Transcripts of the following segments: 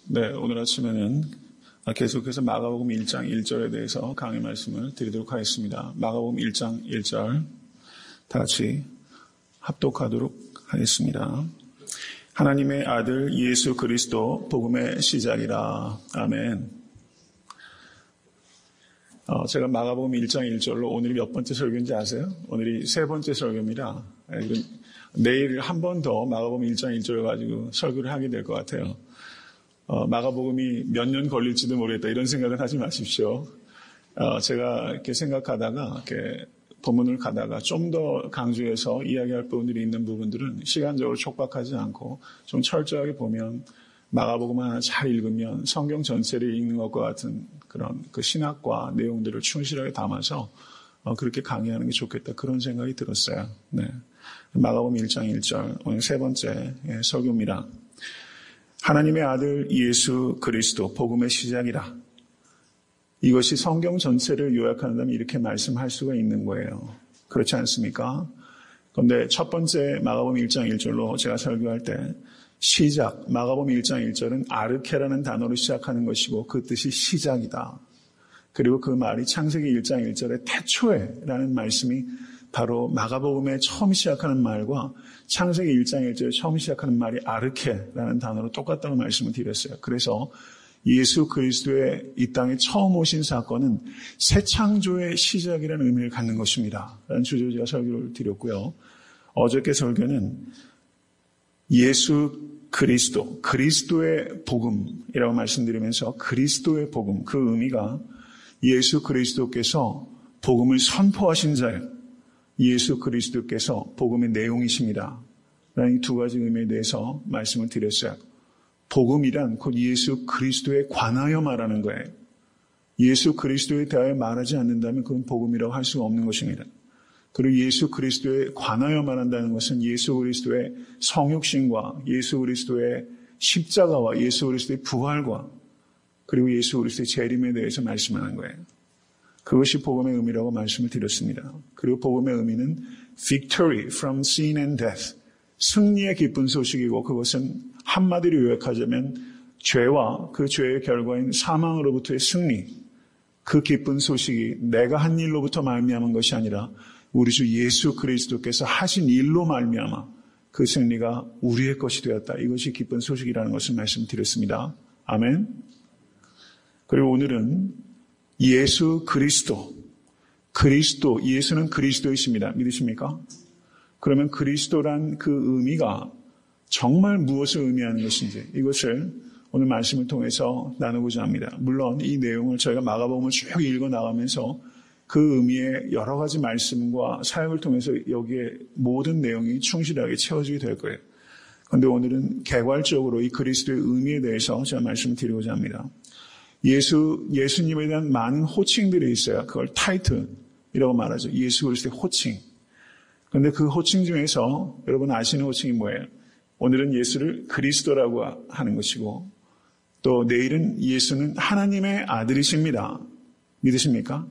네, 오늘 아침에는 계속해서 마가복음 1장 1절에 대해서 강의 말씀을 드리도록 하겠습니다. 마가복음 1장 1절 다 같이 합독하도록 하겠습니다. 하나님의 아들 예수 그리스도 복음의 시작이라. 아멘. 제가 마가복음 1장 1절로 오늘이 몇 번째 설교인지 아세요? 오늘이 세 번째 설교입니다. 내일 한 번 더 마가복음 1장 1절 가지고 설교를 하게 될 것 같아요. 마가복음이 몇 년 걸릴지도 모르겠다 이런 생각은 하지 마십시오. 제가 이렇게 생각하다가 이렇게 본문을 가다가 좀 더 강조해서 이야기할 부분들이 있는 부분들은 시간적으로 촉박하지 않고 좀 철저하게 보면 마가복음 하나 잘 읽으면 성경 전체를 읽는 것과 같은 그런 그 신학과 내용들을 충실하게 담아서 그렇게 강의하는 게 좋겠다 그런 생각이 들었어요. 네. 마가복음 1장 1절 오늘 세 번째 설교입니다. 하나님의 아들 예수 그리스도 복음의 시작이라. 이것이 성경 전체를 요약한다면 이렇게 말씀할 수가 있는 거예요. 그렇지 않습니까? 그런데 첫 번째 마가복음 1장 1절로 제가 설교할 때 시작, 마가복음 1장 1절은 아르케라는 단어로 시작하는 것이고 그 뜻이 시작이다. 그리고 그 말이 창세기 1장 1절에 태초에라는 말씀이 바로 마가복음에 처음 시작하는 말과 창세기 1장 1절에 처음 시작하는 말이 아르케라는 단어로 똑같다고 말씀을 드렸어요. 그래서 예수 그리스도의 이 땅에 처음 오신 사건은 새 창조의 시작이라는 의미를 갖는 것입니다. 라는 주제로 제가 설교를 드렸고요. 어저께 설교는 예수 그리스도, 그리스도의 복음이라고 말씀드리면서 그리스도의 복음, 그 의미가 예수 그리스도께서 복음을 선포하신 자예요. 예수 그리스도께서 복음의 내용이십니다. 라는 이 두 가지 의미에 대해서 말씀을 드렸어요. 복음이란 곧 예수 그리스도에 관하여 말하는 거예요. 예수 그리스도에 대하여 말하지 않는다면 그건 복음이라고 할 수가 없는 것입니다. 그리고 예수 그리스도에 관하여 말한다는 것은 예수 그리스도의 성육신과 예수 그리스도의 십자가와 예수 그리스도의 부활과 그리고 예수 그리스도의 재림에 대해서 말씀하는 거예요. 그것이 복음의 의미라고 말씀을 드렸습니다. 그리고 복음의 의미는 victory from sin and death, 승리의 기쁜 소식이고 그것은 한마디로 요약하자면 죄와 그 죄의 결과인 사망으로부터의 승리, 그 기쁜 소식이 내가 한 일로부터 말미암은 것이 아니라 우리 주 예수 그리스도께서 하신 일로 말미암아 그 승리가 우리의 것이 되었다. 이것이 기쁜 소식이라는 것을 말씀드렸습니다. 아멘. 그리고 오늘은 예수 그리스도, 예수는 그리스도이십니다. 믿으십니까? 그러면 그리스도란 그 의미가 정말 무엇을 의미하는 것인지 이것을 오늘 말씀을 통해서 나누고자 합니다. 물론 이 내용을 저희가 마가복음을 쭉 읽어나가면서 그 의미의 여러 가지 말씀과 사역을 통해서 여기에 모든 내용이 충실하게 채워지게 될 거예요. 그런데 오늘은 개괄적으로 이 그리스도의 의미에 대해서 제가 말씀을 드리고자 합니다. 예수님에 대한 많은 호칭들이 있어요. 그걸 타이틀이라고 말하죠. 예수 그리스도의 호칭. 그런데 그 호칭 중에서 여러분 아시는 호칭이 뭐예요? 오늘은 예수를 그리스도라고 하는 것이고 또 내일은 예수는 하나님의 아들이십니다. 믿으십니까?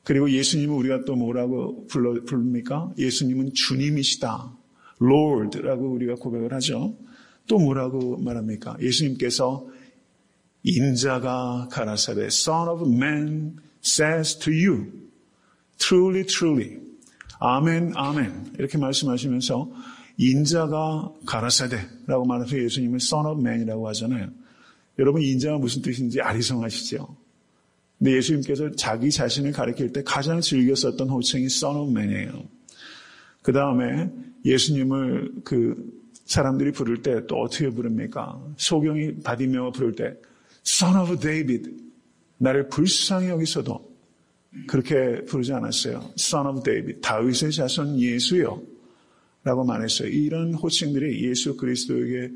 그리고 예수님은 우리가 또 뭐라고 부릅니까? 예수님은 주님이시다. Lord라고 우리가 고백을 하죠. 또 뭐라고 말합니까? 예수님께서 인자가 가라사대 Son of Man says to you Truly, truly 아멘, 아멘 이렇게 말씀하시면서 인자가 가라사대라고 말해서 예수님을 Son of Man이라고 하잖아요. 여러분 인자가 무슨 뜻인지 아리송하시죠? 근데 예수님께서 자기 자신을 가리킬 때 가장 즐겨 썼던 호칭이 Son of Man이에요. 그 다음에 예수님을 사람들이 부를 때 또 어떻게 부릅니까? 소경이 바디메오가 부를 때 Son of David, 나를 불쌍히 여기서도 그렇게 부르지 않았어요. Son of David, 다윗의 자손 예수요 라고 말했어요. 이런 호칭들이 예수 그리스도에게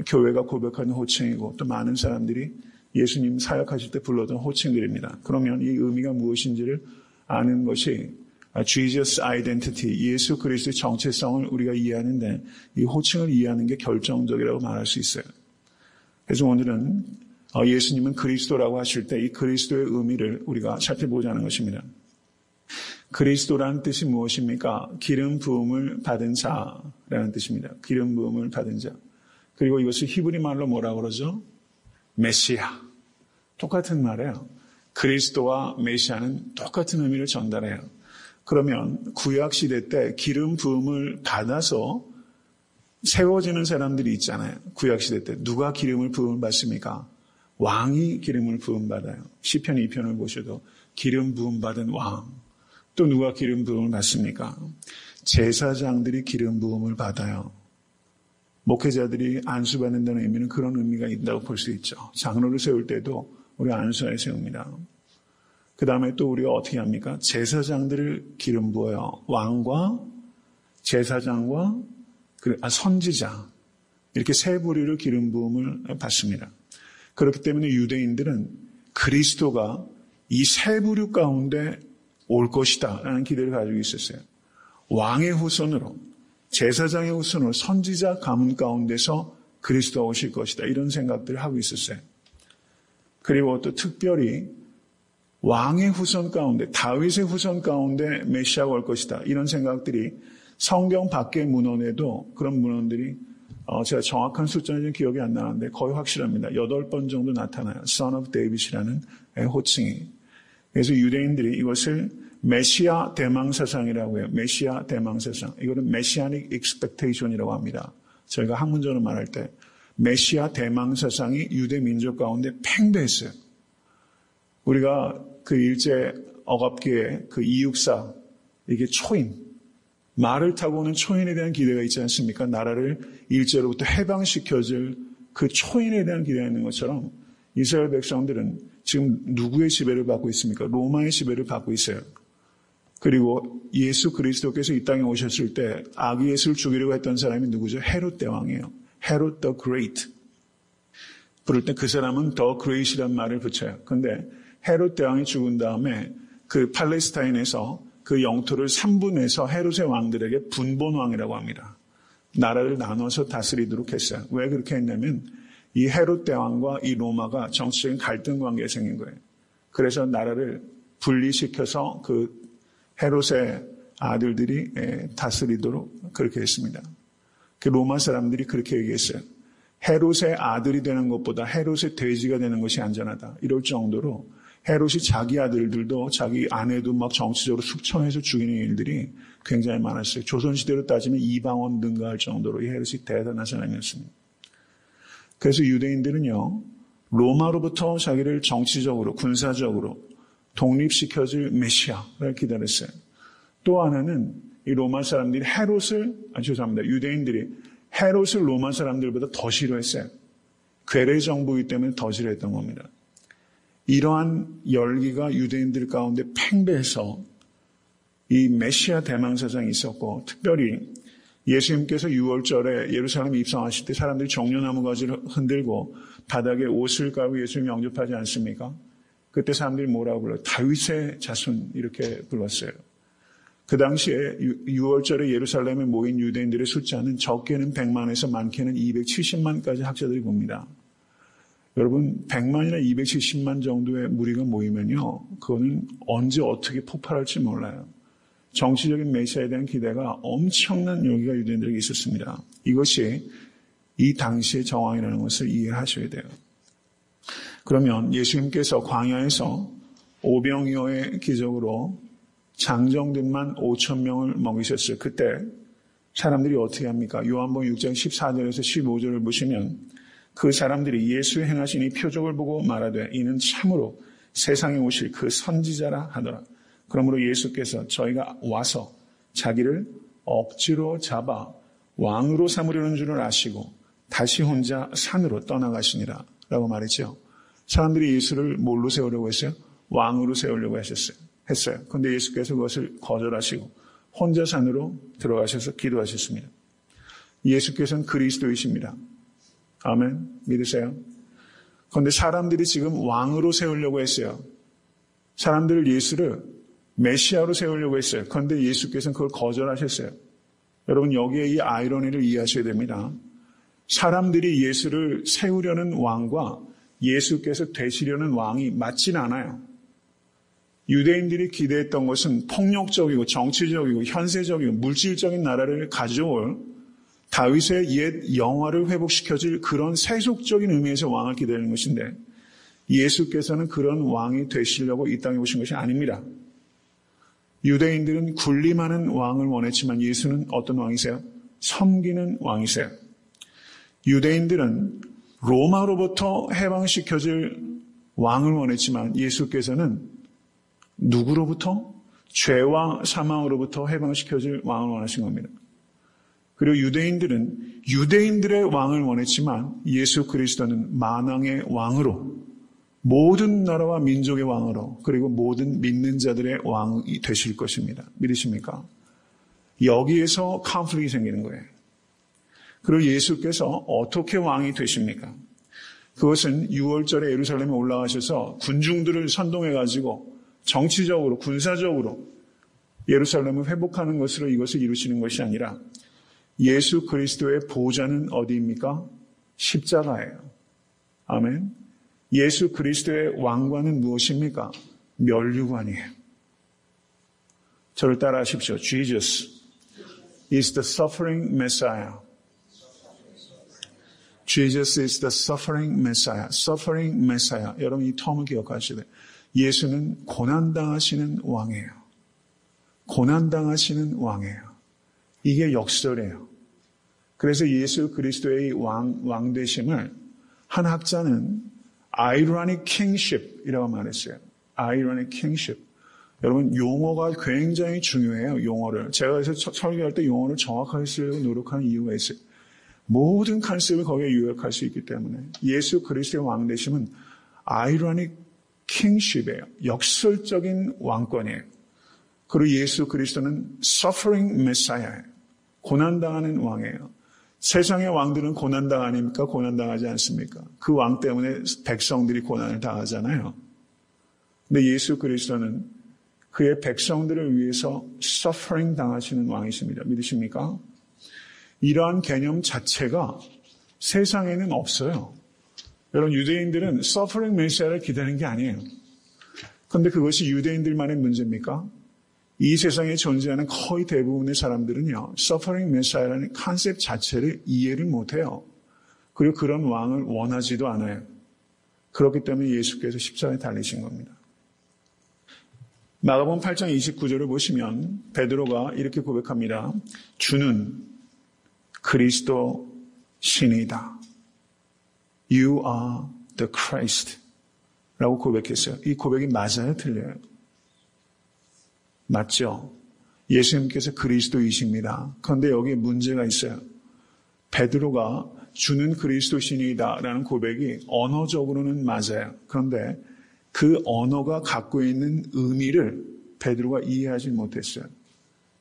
교회가 고백하는 호칭이고 또 많은 사람들이 예수님 사역하실 때 불렀던 호칭들입니다. 그러면 이 의미가 무엇인지를 아는 것이 Jesus Identity, 예수 그리스도의 정체성을 우리가 이해하는데 이 호칭을 이해하는 게 결정적이라고 말할 수 있어요. 그래서 오늘은 예수님은 그리스도라고 하실 때 이 그리스도의 의미를 우리가 살펴보자 하는 것입니다. 그리스도라는 뜻이 무엇입니까? 기름 부음을 받은 자라는 뜻입니다. 기름 부음을 받은 자. 그리고 이것을 히브리 말로 뭐라고 그러죠? 메시아. 똑같은 말이에요. 그리스도와 메시아는 똑같은 의미를 전달해요. 그러면 구약시대 때 기름 부음을 받아서 세워지는 사람들이 있잖아요. 구약시대 때 누가 기름을 부음을 받습니까? 왕이 기름을 부음받아요. 시편 2편을 보셔도 기름 부음받은 왕. 또 누가 기름 부음을 받습니까? 제사장들이 기름 부음을 받아요. 목회자들이 안수받는다는 의미는 그런 의미가 있다고 볼 수 있죠. 장로를 세울 때도 우리 안수하에 세웁니다. 그 다음에 또 우리가 어떻게 합니까? 제사장들을 기름 부어요. 왕과 제사장과 선지자 이렇게 세 부류를 기름 부음을 받습니다. 그렇기 때문에 유대인들은 그리스도가 이 세 부류 가운데 올 것이다 라는 기대를 가지고 있었어요. 왕의 후손으로 제사장의 후손으로 선지자 가문 가운데서 그리스도가 오실 것이다 이런 생각들을 하고 있었어요. 그리고 또 특별히 왕의 후손 가운데 다윗의 후손 가운데 메시아가 올 것이다 이런 생각들이 성경 밖의 문헌에도 그런 문헌들이 제가 정확한 숫자는 기억이 안 나는데 거의 확실합니다. 8번 정도 나타나요. Son of David이라는 호칭이. 그래서 유대인들이 이것을 메시아 대망사상이라고 해요. 메시아 대망사상. 이거는 Messianic Expectation이라고 합니다. 저희가 학문적으로 말할 때 메시아 대망사상이 유대 민족 가운데 팽배했어요. 우리가 그 일제 억압기에 그 이육사, 이게 초인, 말을 타고 오는 초인에 대한 기대가 있지 않습니까? 나라를 일제로부터 해방시켜줄 그 초인에 대한 기대가 있는 것처럼 이스라엘 백성들은 지금 누구의 지배를 받고 있습니까? 로마의 지배를 받고 있어요. 그리고 예수 그리스도께서 이 땅에 오셨을 때 아기 예수를 죽이려고 했던 사람이 누구죠? 헤롯 대왕이에요. 헤롯 the Great. 부를 때 그 사람은 the Great이라는 말을 붙여요. 근데 헤롯 대왕이 죽은 다음에 그 팔레스타인에서 그 영토를 3분해서 헤롯의 왕들에게 분본왕이라고 합니다. 나라를 나눠서 다스리도록 했어요. 왜 그렇게 했냐면 이 헤롯 대왕과 이 로마가 정치적인 갈등 관계가 생긴 거예요. 그래서 나라를 분리시켜서 그 헤롯의 아들들이 다스리도록 그렇게 했습니다. 그 로마 사람들이 그렇게 얘기했어요. 헤롯의 아들이 되는 것보다 헤롯의 돼지가 되는 것이 안전하다. 이럴 정도로 헤롯이 자기 아들들도 자기 아내도 막 정치적으로 숙청해서 죽이는 일들이 굉장히 많았어요. 조선시대로 따지면 이방원 능가할 정도로 이 헤롯이 대단한 사람이었습니다. 그래서 유대인들은요, 로마로부터 자기를 정치적으로, 군사적으로 독립시켜줄 메시아를 기다렸어요. 또 하나는 이 로마 사람들이 유대인들이 헤롯을 로마 사람들보다 더 싫어했어요. 괴뢰 정부이기 때문에 더 싫어했던 겁니다. 이러한 열기가 유대인들 가운데 팽배해서 이 메시아 대망사상이 있었고, 특별히 예수님께서 6월절에 예루살렘에 입성하실 때 사람들이 종려나무 가지를 흔들고 바닥에 옷을 깔고 예수님 영접하지 않습니까? 그때 사람들이 뭐라고 불러요? 다윗의 자손 이렇게 불렀어요. 그 당시에 6월절에 예루살렘에 모인 유대인들의 숫자는 적게는 100만에서 많게는 270만까지 학자들이 봅니다. 여러분 100만이나 270만 정도의 무리가 모이면요, 그거는 언제 어떻게 폭발할지 몰라요. 정치적인 메시아에 대한 기대가 엄청난 열기가 유대인들에게 있었습니다. 이것이 이 당시의 정황이라는 것을 이해하셔야 돼요. 그러면 예수님께서 광야에서 오병이어의 기적으로 장정들만 5,000명을 먹이셨어요. 그때 사람들이 어떻게 합니까? 요한복음 6장 14절에서 15절을 보시면 그 사람들이 예수 행하신 이 표적을 보고 말하되 이는 참으로 세상에 오실 그 선지자라 하더라. 그러므로 예수께서 저희가 와서 자기를 억지로 잡아 왕으로 삼으려는 줄을 아시고 다시 혼자 산으로 떠나가시니라 라고 말했죠. 사람들이 예수를 뭘로 세우려고 했어요? 왕으로 세우려고 했어요. 그런데 예수께서 그것을 거절하시고 혼자 산으로 들어가셔서 기도하셨습니다. 예수께서는 그리스도이십니다. 아멘. 믿으세요? 그런데 사람들이 지금 왕으로 세우려고 했어요. 사람들을 예수를 메시아로 세우려고 했어요. 그런데 예수께서는 그걸 거절하셨어요. 여러분 여기에 이 아이러니를 이해하셔야 됩니다. 사람들이 예수를 세우려는 왕과 예수께서 되시려는 왕이 맞진 않아요. 유대인들이 기대했던 것은 폭력적이고 정치적이고 현세적이고 물질적인 나라를 가져올 다윗의 옛 영화를 회복시켜줄 그런 세속적인 의미에서 왕을 기다리는 것인데 예수께서는 그런 왕이 되시려고 이 땅에 오신 것이 아닙니다. 유대인들은 군림하는 왕을 원했지만 예수는 어떤 왕이세요? 섬기는 왕이세요. 유대인들은 로마로부터 해방시켜줄 왕을 원했지만 예수께서는 누구로부터? 죄와 사망으로부터 해방시켜줄 왕을 원하신 겁니다. 그리고 유대인들은 유대인들의 왕을 원했지만 예수 그리스도는 만왕의 왕으로 모든 나라와 민족의 왕으로 그리고 모든 믿는 자들의 왕이 되실 것입니다. 믿으십니까? 여기에서 컨플릭이 생기는 거예요. 그리고 예수께서 어떻게 왕이 되십니까? 그것은 6월절에 예루살렘에 올라가셔서 군중들을 선동해가지고 정치적으로 군사적으로 예루살렘을 회복하는 것으로 이것을 이루시는 것이 아니라 예수 그리스도의 보좌는 어디입니까? 십자가예요. 아멘. 예수 그리스도의 왕관은 무엇입니까? 면류관이에요. 저를 따라하십시오. Jesus is the suffering Messiah. Jesus is the suffering Messiah. Suffering Messiah. 여러분 이 텀을 기억하셔야 돼요. 예수는 고난당하시는 왕이에요. 고난당하시는 왕이에요. 이게 역설이에요. 그래서 예수 그리스도의 왕되심을 한 학자는 ironic kingship이라고 말했어요. ironic kingship. 여러분 용어가 굉장히 중요해요. 용어를. 제가 그래서 설교할 때 용어를 정확하게 쓰려고 노력하는 이유가 있어요. 모든 컨셉을 거기에 요약할 수 있기 때문에 예수 그리스도의 왕되심은 ironic kingship이에요. 역설적인 왕권이에요. 그리고 예수 그리스도는 suffering messiah예요. 고난당하는 왕이에요. 세상의 왕들은 고난당 아닙니까? 고난당하지 않습니까? 그 왕 때문에 백성들이 고난을 당하잖아요. 근데 예수 그리스도는 그의 백성들을 위해서 suffering 당하시는 왕이십니다. 믿으십니까? 이러한 개념 자체가 세상에는 없어요. 여러분 유대인들은 suffering messiah를 기다리는 게 아니에요. 그런데 그것이 유대인들만의 문제입니까? 이 세상에 존재하는 거의 대부분의 사람들은요, suffering messiah라는 컨셉 자체를 이해를 못해요. 그리고 그런 왕을 원하지도 않아요. 그렇기 때문에 예수께서 십자가에 달리신 겁니다. 마가복음 8장 29절을 보시면 베드로가 이렇게 고백합니다. 주는 그리스도 신이다. You are the Christ. 라고 고백했어요. 이 고백이 맞아요? 틀려요? 맞죠? 예수님께서 그리스도이십니다. 그런데 여기에 문제가 있어요. 베드로가 주는 그리스도신이다 라는 고백이 언어적으로는 맞아요. 그런데 그 언어가 갖고 있는 의미를 베드로가 이해하지 못했어요.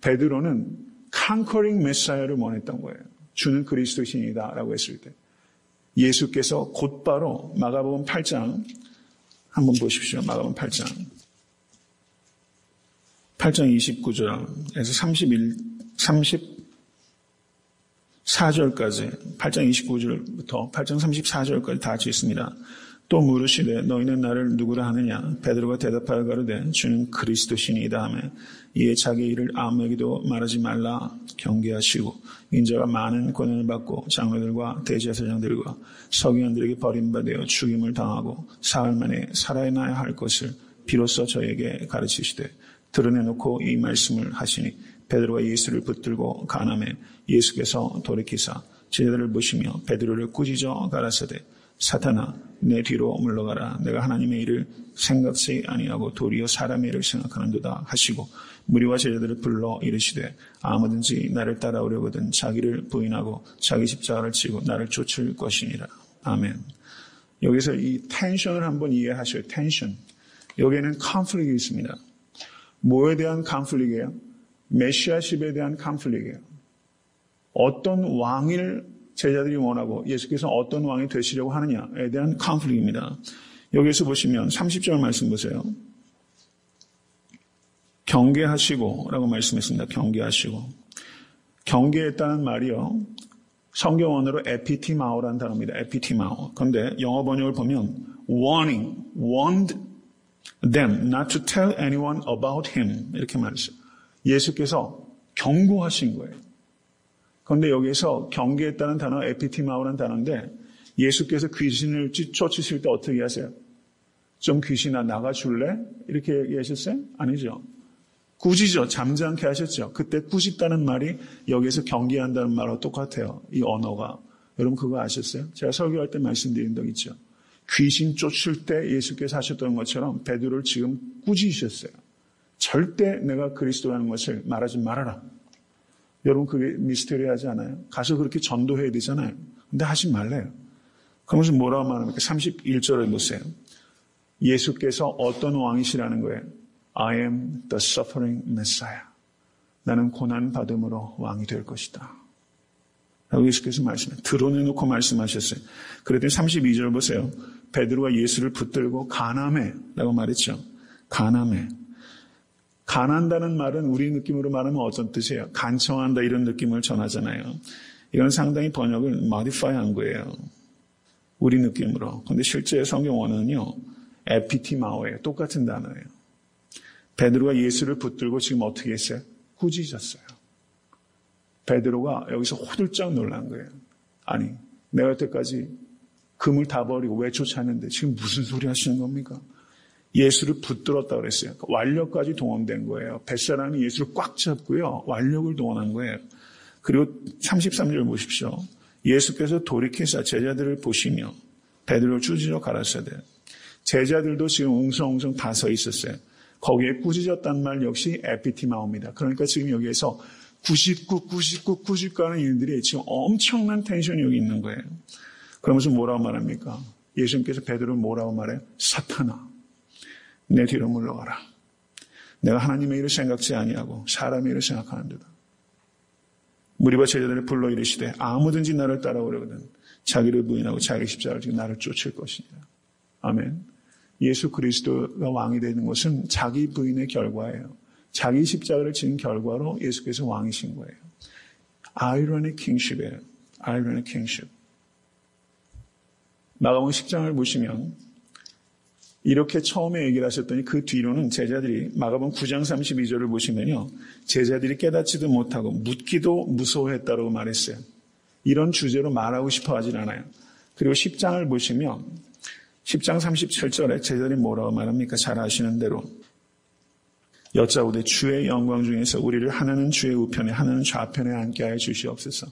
베드로는 conquering messiah를 원했던 거예요. 주는 그리스도신이다 라고 했을 때 예수께서 곧바로 마가복음 8장 한번 보십시오. 마가복음 8장 29절에서 34절까지 8장 29절부터 8장 34절까지 다 같이 있습니다. 또 물으시되 너희는 나를 누구라 하느냐? 베드로가 대답하여 가로되 주는 그리스도시니이다 하매 이에 자기 일을 아무에게도 말하지 말라 경계하시고 인자가 많은 고난을 받고 장로들과 대제사장들과 서기관들에게 버림받아 죽임을 당하고 사흘 만에 살아나야 할 것을 비로소 저에게 가르치시되 드러내놓고 이 말씀을 하시니 베드로가 예수를 붙들고 간함에 예수께서 돌이키사 제자들을 보시며 베드로를 꾸짖어 가라사대 사탄아 내 뒤로 물러가라. 내가 하나님의 일을 생각지 아니하고 도리어 사람의 일을 생각하는도다 하시고 무리와 제자들을 불러 이르시되 아무든지 나를 따라오려거든 자기를 부인하고 자기 십자가를 지고 나를 쫓을 것이니라. 아멘. 여기서 이 텐션을 한번 이해하셔요. 텐션. 여기에는 컨플릭이 있습니다. 뭐에 대한 컨플릭이에요? 메시아십에 대한 컨플릭이에요. 어떤 왕을 제자들이 원하고 예수께서 어떤 왕이 되시려고 하느냐에 대한 컨플릭입니다. 여기에서 보시면 30절 말씀 보세요. 경계하시고 라고 말씀했습니다. 경계하시고. 경계했다는 말이요. 성경 언어로 에피티마오라는 단어입니다. 에피티마오. 그런데 영어 번역을 보면 warned them not to tell anyone about him 이렇게 말했어요. 예수께서 경고하신 거예요. 그런데 여기서 경계했다는 단어가 에피티마오라는 단어인데 예수께서 귀신을 쫓으실 때 어떻게 하세요? 좀 귀신아 나가줄래? 이렇게 얘기하셨어요? 아니죠. 꾸짖어 잠잠케 하셨죠. 그때 꾸짖다는 말이 여기서 경계한다는 말하고 똑같아요. 이 언어가. 여러분 그거 아셨어요? 제가 설교할 때 말씀드린 적 있죠. 귀신 쫓을 때 예수께서 하셨던 것처럼 베드로를 지금 꾸짖으셨어요. 절대 내가 그리스도라는 것을 말하지 말아라. 여러분 그게 미스테리하지 않아요? 가서 그렇게 전도해야 되잖아요. 근데 하지 말래요. 그러면서 뭐라고 말합니까? 31절에 보세요. 예수께서 어떤 왕이시라는 거예요? I am the suffering Messiah. 나는 고난받음으로 왕이 될 것이다. 라고 예수께서 말씀해요. 드러내놓고 말씀하셨어요. 그랬더니 32절 보세요. 베드로가 예수를 붙들고 가늠해 라고 말했죠. 가늠해. 간한다는 말은 우리 느낌으로 말하면 어떤 뜻이에요? 간청한다 이런 느낌을 전하잖아요. 이건 상당히 번역을 modify 한 거예요. 우리 느낌으로. 그런데 실제 성경 원어는요. 에피티마오예요. 똑같은 단어예요. 베드로가 예수를 붙들고 지금 어떻게 했어요? 꾸짖었어요. 베드로가 여기서 호들짝 놀란 거예요. 아니, 내가 여태까지 금을 다 버리고 왜 쫓았는데 지금 무슨 소리 하시는 겁니까? 예수를 붙들었다고 그랬어요. 완력까지 동원된 거예요. 뱃사람이 예수를 꽉 잡고요. 완력을 동원한 거예요. 그리고 33절 보십시오. 예수께서 돌이켜서 제자들을 보시며 베드로를 꾸짖어 가라사대. 제자들도 지금 웅성웅성 다 서 있었어요. 거기에 꾸짖었단 말 역시 에피티마오입니다. 그러니까 지금 여기에서 99 하는 일들이 지금 엄청난 텐션이 여기 있는 거예요. 그러면서 뭐라고 말합니까? 예수님께서 베드로를 뭐라고 말해요? 사탄아, 내 뒤로 물러가라. 내가 하나님의 일을 생각지 아니하고 사람의 일을 생각하는도다. 무리와 제자들을 불러 이르시되 아무든지 나를 따라오려거든 자기를 부인하고 자기 십자가를 지고 나를 쫓을 것이니라. 아멘. 예수 그리스도가 왕이 되는 것은 자기 부인의 결과예요. 자기 십자가를 지은 결과로 예수께서 왕이신 거예요. 아이러닉 킹십이에요. 아이러닉 킹십. 마가복음 10장을 보시면 이렇게 처음에 얘기를 하셨더니 그 뒤로는 제자들이 마가복음 9장 32절을 보시면요. 제자들이 깨닫지도 못하고 묻기도 무서워했다고 말했어요. 이런 주제로 말하고 싶어 하진 않아요. 그리고 10장을 보시면 10장 37절에 제자들이 뭐라고 말합니까? 잘 아시는 대로 여짜오되 주의 영광 중에서 우리를 하나는 주의 우편에 하나는 좌편에 앉게 하여 주시옵소서.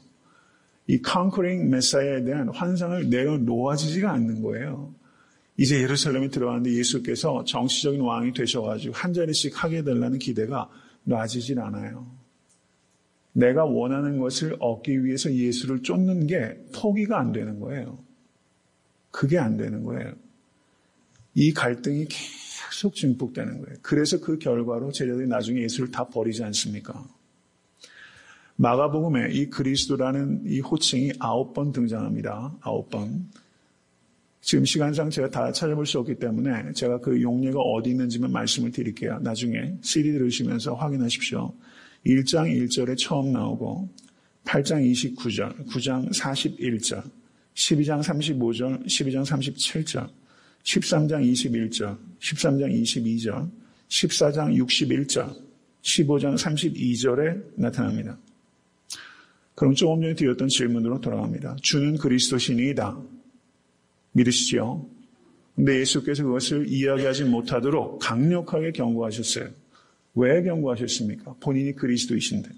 이 컨커링 메사야에 대한 환상을 내려놓아지지가 않는 거예요. 이제 예루살렘에 들어가는데 예수께서 정치적인 왕이 되셔가지고 한 자리씩 하게 되려는 기대가 놔지질 않아요. 내가 원하는 것을 얻기 위해서 예수를 쫓는 게 포기가 안 되는 거예요. 그게 안 되는 거예요. 이 갈등이 계속 증폭되는 거예요. 그래서 그 결과로 제자들이 나중에 예수를 다 버리지 않습니까? 마가복음에 이 그리스도라는 이 호칭이 9번 등장합니다. 9번. 지금 시간상 제가 다 찾아볼 수 없기 때문에 제가 그 용례가 어디 있는지만 말씀을 드릴게요. 나중에 CD 들으시면서 확인하십시오. 1장 1절에 처음 나오고 8장 29절, 9장 41절, 12장 35절, 12장 37절, 13장 21절, 13장 22절, 14장 61절, 15장 32절에 나타납니다. 그럼 조금 전에 드렸던 질문으로 돌아갑니다. 주는 그리스도시니이다. 믿으시죠? 근데 예수께서 그것을 이야기하지 못하도록 강력하게 경고하셨어요. 왜 경고하셨습니까? 본인이 그리스도이신데.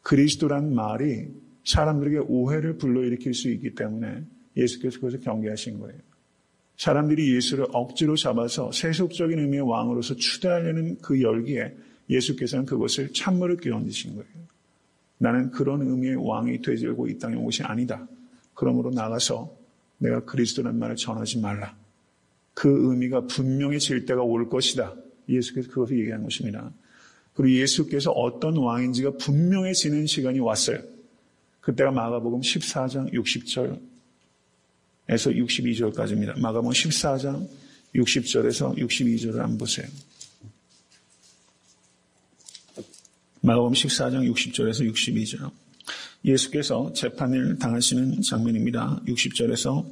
그리스도란 말이 사람들에게 오해를 불러일으킬 수 있기 때문에 예수께서 그것을 경계하신 거예요. 사람들이 예수를 억지로 잡아서 세속적인 의미의 왕으로서 추대하려는 그 열기에 예수께서는 그것을 찬물을 끼얹으신 거예요. 나는 그런 의미의 왕이 되고 이 땅에 온 것이 아니다. 그러므로 나가서 내가 그리스도라는 말을 전하지 말라. 그 의미가 분명해질 때가 올 것이다. 예수께서 그것을 얘기한 것입니다. 그리고 예수께서 어떤 왕인지가 분명해지는 시간이 왔어요. 그때가 마가복음 14장 60절에서 62절까지입니다. 마가복음 14장 60절에서 62절을 한번 보세요. 마가복음 14장 60절에서 62절. 예수께서 재판을 당하시는 장면입니다. 60절에서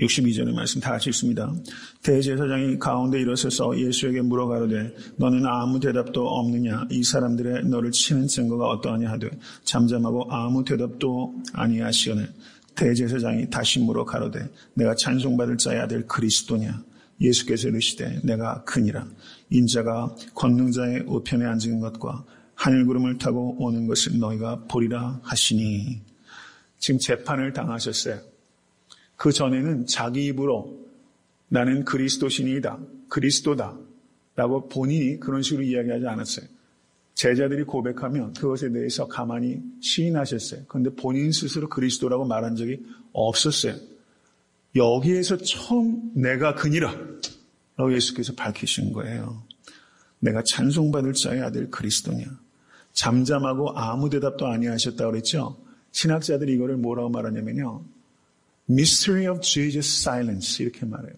62절의 말씀 다 같이 읽습니다. 대제사장이 가운데 일어서서 예수에게 물어가로되 너는 아무 대답도 없느냐? 이 사람들의 너를 치는 증거가 어떠하냐 하되 잠잠하고 아무 대답도 아니하시오늘. 대제사장이 다시 물어가로되 내가 찬송받을 자의 아들 그리스도냐? 예수께서 이르시되 내가 그니라. 인자가 권능자의 우편에 앉은 것과 하늘구름을 타고 오는 것을 너희가 보리라 하시니. 지금 재판을 당하셨어요. 그 전에는 자기 입으로 나는 그리스도신이다, 그리스도다 라고 본인이 그런 식으로 이야기하지 않았어요. 제자들이 고백하면 그것에 대해서 가만히 시인하셨어요. 그런데 본인 스스로 그리스도라고 말한 적이 없었어요. 여기에서 처음 내가 그니라 라고 예수께서 밝히신 거예요. 내가 찬송받을 자의 아들 그리스도냐. 잠잠하고 아무 대답도 아니하셨다고 그랬죠. 신학자들이 이거를 뭐라고 말하냐면요, Mystery of Jesus' silence 이렇게 말해요.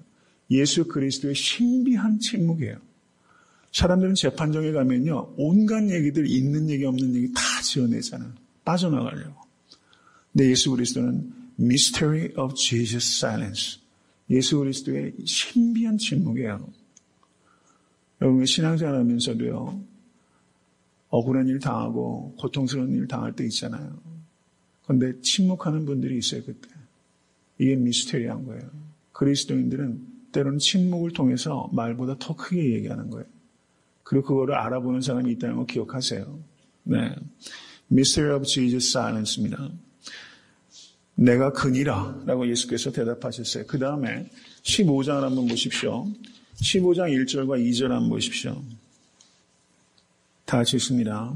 예수 그리스도의 신비한 침묵이에요. 사람들은 재판정에 가면요, 온갖 얘기들, 있는 얘기 없는 얘기 다 지어내잖아요. 빠져나가려고. 근데 예수 그리스도는 Mystery of Jesus' silence, 예수 그리스도의 신비한 침묵이에요. 여러분, 신앙생활 하면서도요, 억울한 일 당하고 고통스러운 일 당할 때 있잖아요. 그런데 침묵하는 분들이 있어요, 그때. 이게 미스테리한 거예요. 그리스도인들은 때로는 침묵을 통해서 말보다 더 크게 얘기하는 거예요. 그리고 그거를 알아보는 사람이 있다는 거 기억하세요. 네. Mystery of Jesus Silence입니다. 내가 그니라 라고 예수께서 대답하셨어요. 그 다음에 15장을 한번 보십시오. 15장 1절과 2절 한번 보십시오. 다 같이 읽습니다.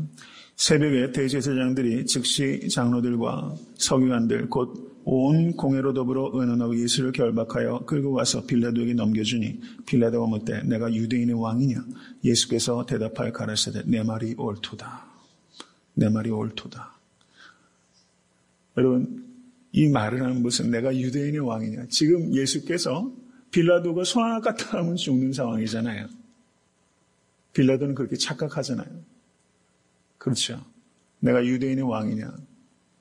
새벽에 대제사장들이 즉시 장로들과 서기관들 곧 온 공회로 더불어 의논하고 예수를 결박하여 끌고 가서 빌라도에게 넘겨주니 빌라도가 묻되 내가 유대인의 왕이냐? 예수께서 대답하여 가라사대 내 말이 옳도다. 내 말이 옳도다. 여러분, 이 말을 하는 것은 내가 유대인의 왕이냐? 지금 예수께서 빌라도가 손 하나 까딱하면 죽는 상황이잖아요. 빌라도는 그렇게 착각하잖아요. 그렇죠. 내가 유대인의 왕이냐?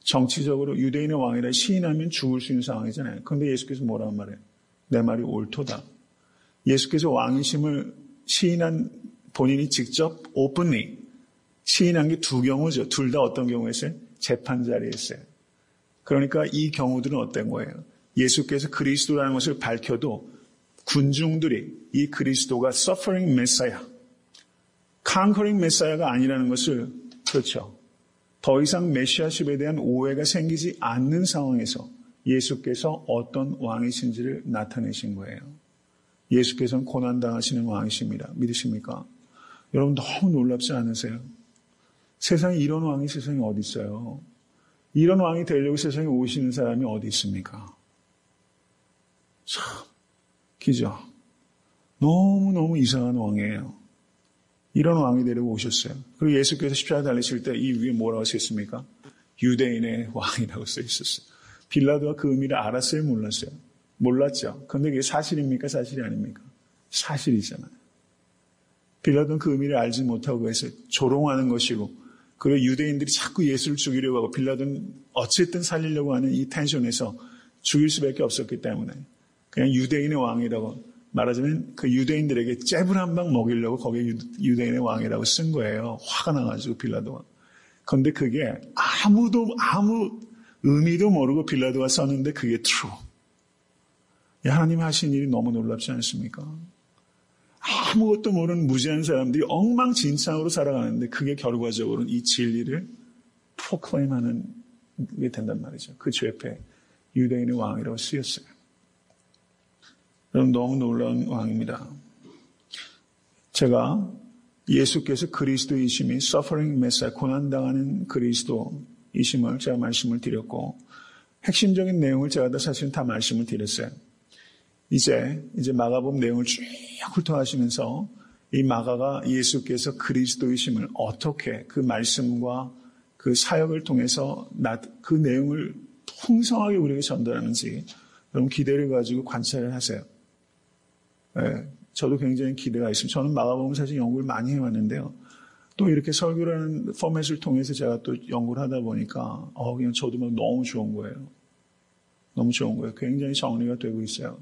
정치적으로 유대인의 왕이라 시인하면 죽을 수 있는 상황이잖아요. 그런데 예수께서 뭐라고 말해요? 내 말이 옳도다. 예수께서 왕이심을 시인한 본인이 직접 오픈리 시인한 게 두 경우죠. 둘 다 어떤 경우였어요? 재판 자리였어요. 그러니까 이 경우들은 어떤 거예요? 예수께서 그리스도라는 것을 밝혀도 군중들이 이 그리스도가 suffering Messiah, conquering Messiah가 아니라는 것을, 그렇죠, 더 이상 메시아십에 대한 오해가 생기지 않는 상황에서 예수께서 어떤 왕이신지를 나타내신 거예요. 예수께서는 고난당하시는 왕이십니다. 믿으십니까? 여러분 너무 놀랍지 않으세요? 세상에 이런 왕이 세상에 어디 있어요? 이런 왕이 되려고 세상에 오시는 사람이 어디 있습니까? 참, 기죠? 너무너무 이상한 왕이에요. 이런 왕이 되려고 오셨어요. 그리고 예수께서 십자가에 달리실 때 이 위에 뭐라고 쓰였습니까? 유대인의 왕이라고 써 있었어요. 빌라도가 그 의미를 알았어요? 몰랐어요? 몰랐죠. 그런데 그게 사실입니까? 사실이 아닙니까? 사실이잖아요. 빌라도는 그 의미를 알지 못하고 그래서 조롱하는 것이고, 그리고 유대인들이 자꾸 예수를 죽이려고 하고 빌라도는 어쨌든 살리려고 하는 이 텐션에서 죽일 수밖에 없었기 때문에 그냥 유대인의 왕이라고 말하자면 그 유대인들에게 잽을 한 방 먹이려고 거기에 유대인의 왕이라고 쓴 거예요. 화가 나가지고 빌라도가. 그런데 그게 아무 의미도 모르고 빌라도가 썼는데 그게 true. 하나님 하신 일이 너무 놀랍지 않습니까? 아무것도 모르는 무지한 사람들이 엉망진창으로 살아가는데 그게 결과적으로는 이 진리를 프로클레임하는 게 된단 말이죠. 그 죄패 유대인의 왕이라고 쓰였어요. 여러분 너무 놀라운 왕입니다. 제가 예수께서 그리스도이심이 suffering Messiah, 고난당하는 그리스도이심을 제가 말씀을 드렸고 핵심적인 내용을 제가 사실은 다 말씀을 드렸어요. 이제 마가복음 내용을 쭉 훑어가시면서 이 마가가 예수께서 그리스도이심을 어떻게 그 말씀과 그 사역을 통해서 그 내용을 풍성하게 우리에게 전달하는지 여러분 기대를 가지고 관찰을 하세요. 네, 저도 굉장히 기대가 있습니다. 저는 마가복음 사실 연구를 많이 해왔는데요. 또 이렇게 설교라는 포맷을 통해서 제가 또 연구를 하다 보니까 그냥 저도 막 너무 좋은 거예요. 너무 좋은 거예요. 굉장히 정리가 되고 있어요.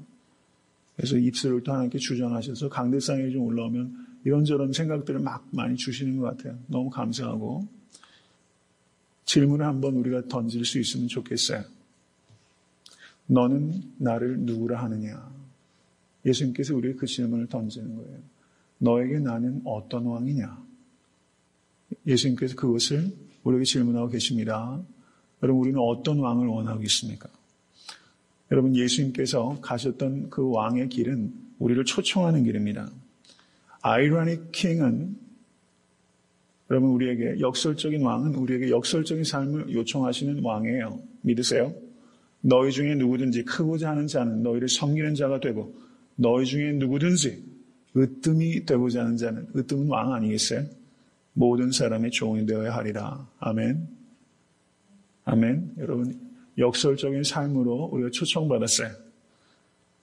그래서 입술을 또 하나님께 주전하셔서 강대상에 좀 올라오면 이런저런 생각들을 막 많이 주시는 것 같아요. 너무 감사하고. 질문을 한번 우리가 던질 수 있으면 좋겠어요. 너는 나를 누구라 하느냐? 예수님께서 우리에게 그 질문을 던지는 거예요. 너에게 나는 어떤 왕이냐? 예수님께서 그것을 우리에게 질문하고 계십니다. 여러분, 우리는 어떤 왕을 원하고 있습니까? 여러분, 예수님께서 가셨던 그 왕의 길은 우리를 초청하는 길입니다. 아이러닉 킹은 여러분, 우리에게 역설적인 왕은 우리에게 역설적인 삶을 요청하시는 왕이에요. 믿으세요? 너희 중에 누구든지 크고자 하는 자는 너희를 섬기는 자가 되고 너희 중에 누구든지 으뜸이 되고자 하는 자는, 으뜸은 왕 아니겠어요? 모든 사람의 종이 되어야 하리라. 아멘. 아멘. 여러분, 역설적인 삶으로 우리가 초청받았어요.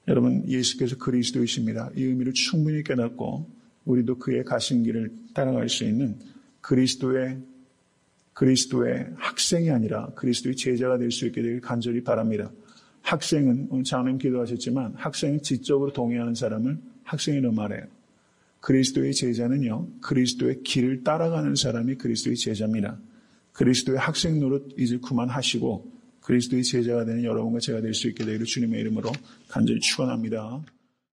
여러분, 예수께서 그리스도이십니다. 이 의미를 충분히 깨닫고 우리도 그의 가신 길을 따라갈 수 있는 그리스도의 학생이 아니라 그리스도의 제자가 될 수 있게 되길 간절히 바랍니다. 학생은, 오늘 장로님 기도하셨지만 학생은 지적으로 동의하는 사람을 학생이라고 말해요. 그리스도의 제자는요, 그리스도의 길을 따라가는 사람이 그리스도의 제자입니다. 그리스도의 학생 노릇 이제 그만하시고 그리스도의 제자가 되는 여러분과 제가 될 수 있게 되기를 주님의 이름으로 간절히 축원합니다.